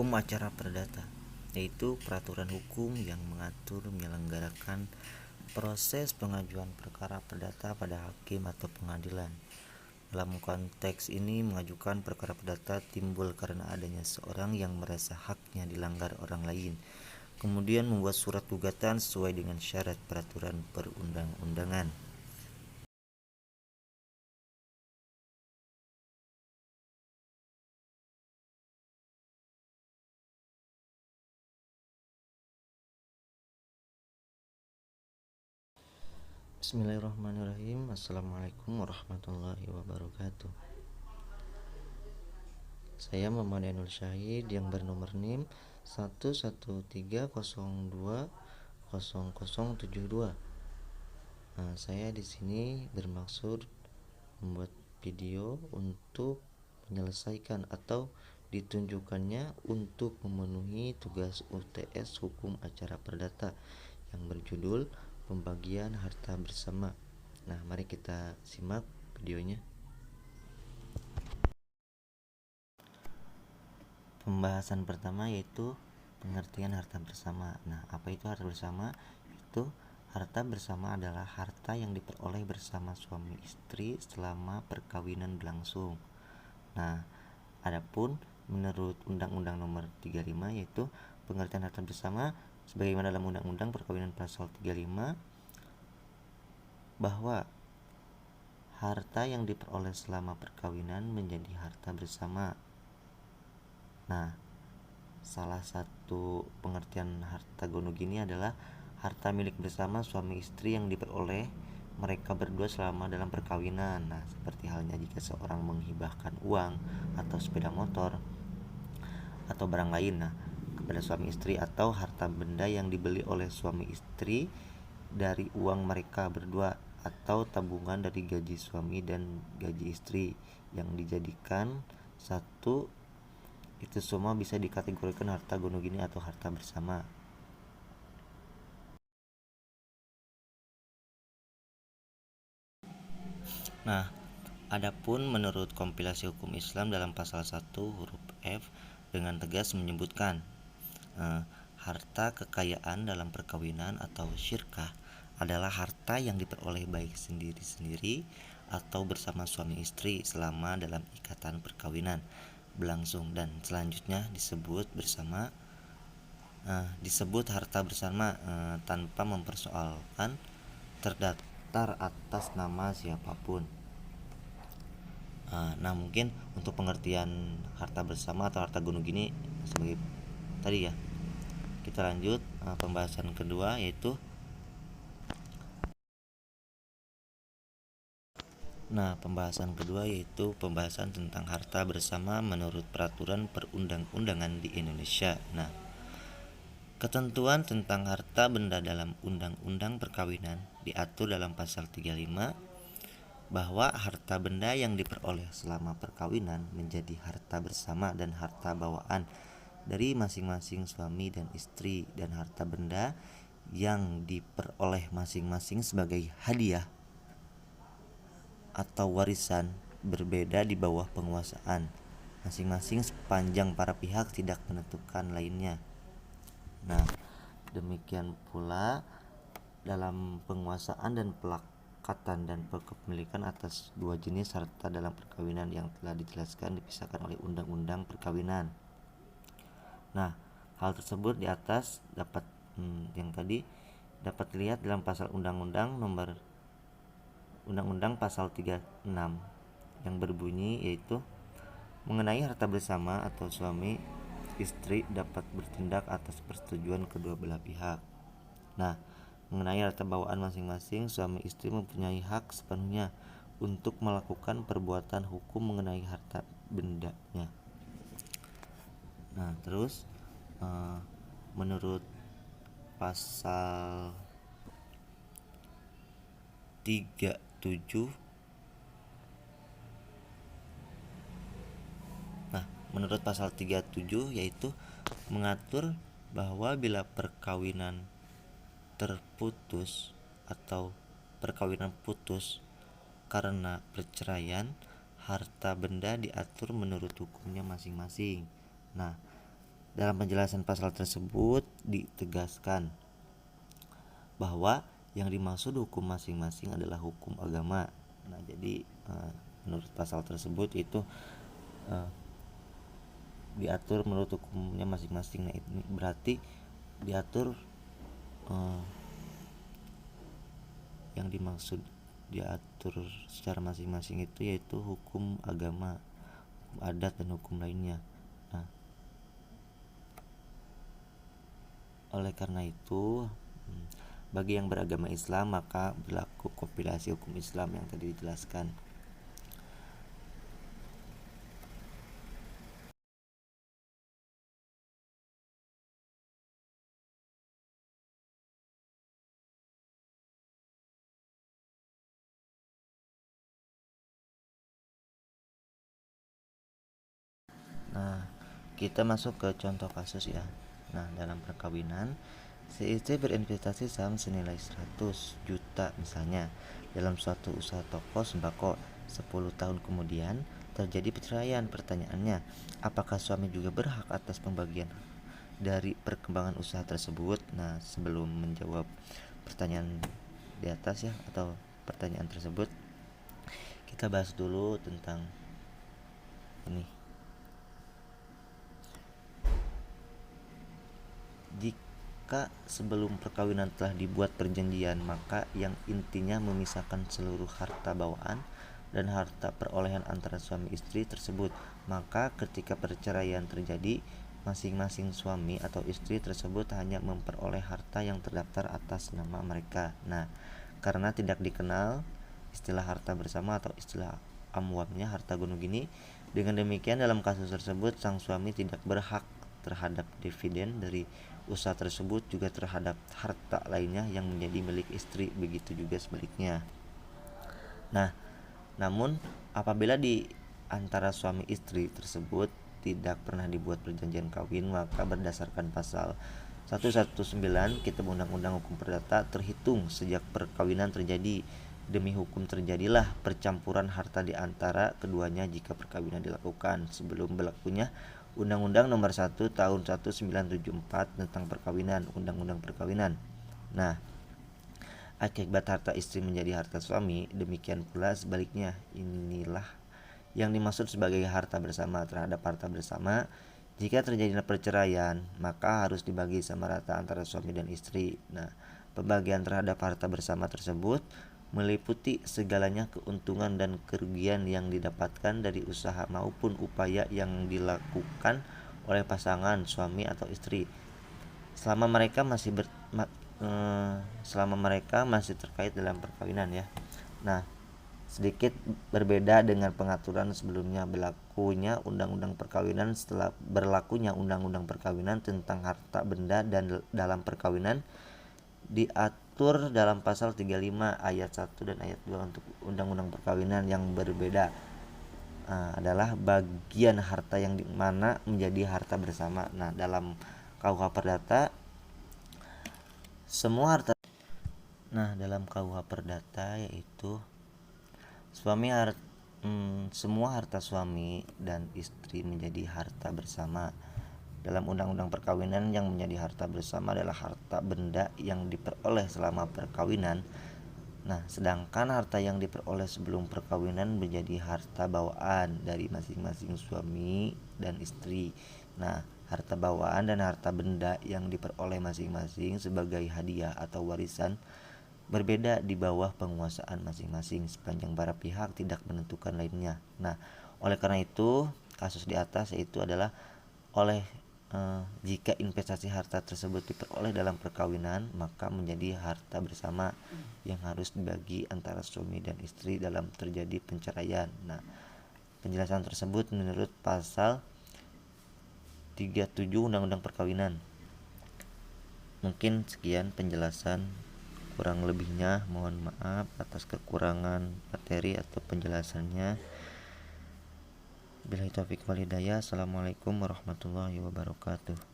Hukum acara perdata, yaitu peraturan hukum yang mengatur menyelenggarakan proses pengajuan perkara perdata pada hakim atau pengadilan. Dalam konteks ini, mengajukan perkara perdata timbul karena adanya seorang yang merasa haknya dilanggar orang lain, kemudian membuat surat gugatan sesuai dengan syarat peraturan perundang-undangan. Bismillahirrahmanirrahim. Assalamualaikum warahmatullahi wabarakatuh. Saya Muhammad Ainul Syahid yang bernomor NIM 113020072. Saya di sini bermaksud membuat video untuk menyelesaikan atau ditunjukkannya untuk memenuhi tugas UTS Hukum Acara Perdata yang berjudul Pembagian Harta Bersama. Nah, mari kita simak videonya. Pembahasan pertama yaitu pengertian harta bersama. Nah, apa itu harta bersama? Itu harta bersama adalah harta yang diperoleh bersama suami istri selama perkawinan berlangsung. Nah, adapun menurut Undang-Undang Nomor 35 yaitu pengertian harta bersama sebagaimana dalam Undang-Undang Perkawinan Pasal 35 bahwa harta yang diperoleh selama perkawinan menjadi harta bersama. Nah, salah satu pengertian harta gonogini adalah harta milik bersama suami istri yang diperoleh mereka berdua selama dalam perkawinan. Nah, seperti halnya jika seorang menghibahkan uang atau sepeda motor atau barang lain kepada suami istri, atau harta benda yang dibeli oleh suami istri dari uang mereka berdua atau tabungan dari gaji suami dan gaji istri yang dijadikan satu. Itu semua bisa dikategorikan harta gonogini atau harta bersama. Nah, adapun menurut kompilasi hukum Islam dalam pasal 1 huruf F dengan tegas menyebutkan harta kekayaan dalam perkawinan atau syirkah adalah harta yang diperoleh baik sendiri-sendiri atau bersama suami istri selama dalam ikatan perkawinan berlangsung, dan selanjutnya disebut bersama disebut harta bersama tanpa mempersoalkan terdaftar atas nama siapapun. Nah, mungkin untuk pengertian harta bersama atau harta gonogini sebagai tadi ya. Kita lanjut pembahasan kedua yaitu pembahasan tentang harta bersama menurut peraturan perundang-undangan di Indonesia. Nah, ketentuan tentang harta benda dalam Undang-Undang Perkawinan diatur dalam pasal 35 bahwa harta benda yang diperoleh selama perkawinan menjadi harta bersama dan harta bawaan dari masing-masing suami dan istri, dan harta benda yang diperoleh masing-masing sebagai hadiah atau warisan berbeda di bawah penguasaan masing-masing sepanjang para pihak tidak menentukan lainnya. Nah, demikian pula dalam penguasaan dan pelakatan dan kepemilikan atas dua jenis harta dalam perkawinan yang telah dijelaskan dipisahkan oleh Undang-Undang Perkawinan. Nah, hal tersebut di atas dapat dilihat dalam pasal Undang-Undang pasal 36 yang berbunyi yaitu mengenai harta bersama atau suami istri dapat bertindak atas persetujuan kedua belah pihak. Nah, mengenai harta bawaan masing-masing, suami istri mempunyai hak sepenuhnya untuk melakukan perbuatan hukum mengenai harta bendanya. Nah, terus menurut pasal 37 menurut pasal 37 yaitu mengatur bahwa bila perkawinan terputus atau perkawinan putus karena perceraian, harta benda diatur menurut hukumnya masing-masing. Nah, Dalam penjelasan pasal tersebut ditegaskan bahwa yang dimaksud hukum masing-masing adalah hukum agama. Nah, jadi menurut pasal tersebut itu diatur menurut hukumnya masing-masing. Nah, ini berarti diatur yang dimaksud diatur secara masing-masing itu yaitu hukum agama, hukum adat dan hukum lainnya. Nah, oleh karena itu bagi yang beragama Islam maka berlaku kompilasi hukum Islam yang tadi dijelaskan. Nah, kita masuk ke contoh kasus ya. Nah, dalam perkawinan, si istri berinvestasi saham senilai 100 juta misalnya dalam suatu usaha toko sembako. 10 tahun kemudian terjadi perceraian. Pertanyaannya, apakah suami juga berhak atas pembagian dari perkembangan usaha tersebut? Nah, sebelum menjawab pertanyaan di atas ya atau pertanyaan tersebut, kita bahas dulu tentang ini. Jika sebelum perkawinan telah dibuat perjanjian, maka yang intinya memisahkan seluruh harta bawaan dan harta perolehan antara suami istri tersebut, maka ketika perceraian terjadi, masing-masing suami atau istri tersebut hanya memperoleh harta yang terdaftar atas nama mereka. Nah, karena tidak dikenal istilah harta bersama atau istilah amwabnya harta gunung gini, dengan demikian dalam kasus tersebut sang suami tidak berhak terhadap dividen dari usaha tersebut juga terhadap harta lainnya yang menjadi milik istri, begitu juga sebaliknya. Nah, namun apabila di antara suami istri tersebut tidak pernah dibuat perjanjian kawin, maka berdasarkan pasal 119 Kitab Undang-Undang Hukum Perdata terhitung sejak perkawinan terjadi, demi hukum terjadilah percampuran harta di antara keduanya jika perkawinan dilakukan sebelum berlakunya Undang-Undang Nomor 1 Tahun 1974 tentang perkawinan, Undang-Undang Perkawinan. Nah, akibat harta istri menjadi harta suami, demikian pula sebaliknya. Inilah yang dimaksud sebagai harta bersama. Terhadap harta bersama, jika terjadi perceraian, maka harus dibagi sama rata antara suami dan istri. Nah, pembagian terhadap harta bersama tersebut meliputi segalanya keuntungan dan kerugian yang didapatkan dari usaha maupun upaya yang dilakukan oleh pasangan suami atau istri selama mereka masih terkait dalam perkawinan ya. Nah, sedikit berbeda dengan pengaturan sebelumnya. Berlakunya Undang-Undang Perkawinan setelah berlakunya Undang-Undang Perkawinan tentang harta benda dan dalam perkawinan diatur dalam pasal 35 ayat 1 dan ayat 2 untuk Undang-Undang Perkawinan. Yang berbeda adalah bagian harta yang dimana menjadi harta bersama. Nah, dalam KUH Perdata dalam KUH Perdata yaitu semua harta suami dan istri menjadi harta bersama. Dalam Undang-Undang Perkawinan yang menjadi harta bersama adalah harta benda yang diperoleh selama perkawinan. Nah, sedangkan harta yang diperoleh sebelum perkawinan menjadi harta bawaan dari masing-masing suami dan istri. Nah, harta bawaan dan harta benda yang diperoleh masing-masing sebagai hadiah atau warisan berbeda di bawah penguasaan masing-masing sepanjang para pihak tidak menentukan lainnya. Nah, oleh karena itu, kasus di atas yaitu adalah jika investasi harta tersebut diperoleh dalam perkawinan, maka menjadi harta bersama yang harus dibagi antara suami dan istri dalam terjadi perceraian. Nah, penjelasan tersebut menurut pasal 37 Undang-Undang Perkawinan. Mungkin sekian penjelasan, kurang lebihnya mohon maaf atas kekurangan materi atau penjelasannya. Billahi taufiq wal hidayah. Assalamualaikum warahmatullahi wabarakatuh.